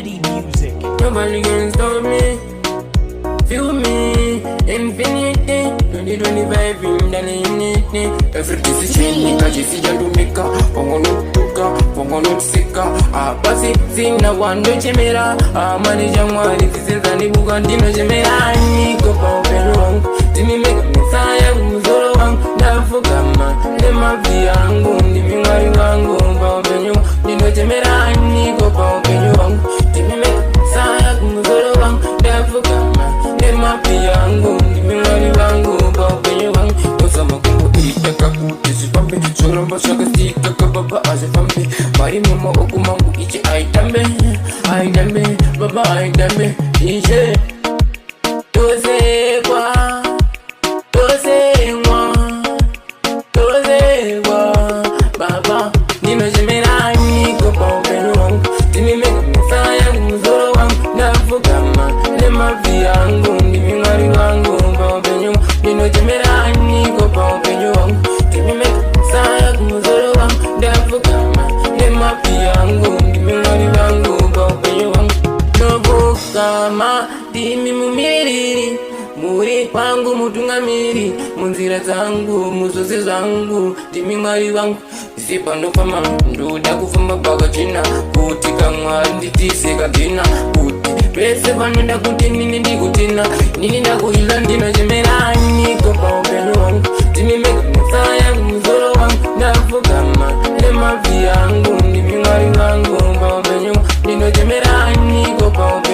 Infinity Music. Nobody can stop me. Feel me, infinity. 2025 in the unity. Every decision nikajisija tumika. Pongonutuka, pongonutsika. Basi sina wando chemera. Manija mwari tisenza nibuka ndino chemera. Niko pa upendo wangu. Timi meka misaya kumuzoro wangu. Ndafukama, nema viyangu. Ndimi mwari wangu. Pa upendo ndino chemera. Niko pa upendo wangu. Timi meka misaya kumuzoro wangu. Ndafukama, nema viyangu. Ndimi mwari wangu. Pa upendo wangu. Osama kungu itaka kutisipambe. Soromba shaka sika kababa azifambe. Mari mama okumangu ichi aitambe. Aitambe, baba aitambe. Iche Tose kwa baba nino chemera niko pa upendo wangu. Timi meka misaya kumuzoro wangu. Ndafukama, nema viyangu. Ndimi mwari wangu. Pa upendo nino chemera niko pa upendo wangu. Timi meka misaya kumuzoro wangu. Ndafukama, nema viyangu. Ndimi mwari wangu. Pa upendo wangu. Ndafukama, timi mumiriri. Muri kwangu mutungamiri. Munzira zangu, muzozi zangu. Ndimi mwari wangu. Zipa ndofama, ndoda kufamba paka china. Kuti kamwa nditise kabina. Kuti pese panoda kuti nini ndikutina. Nini ndakuhila ndino chemera niko pa upendo wangu. Timi meka misaya kumuzoro wangu. Ndafukama, nema viyangu. Ndimi mwari wangu. Pa upendo ndino chemera niko pa upendo.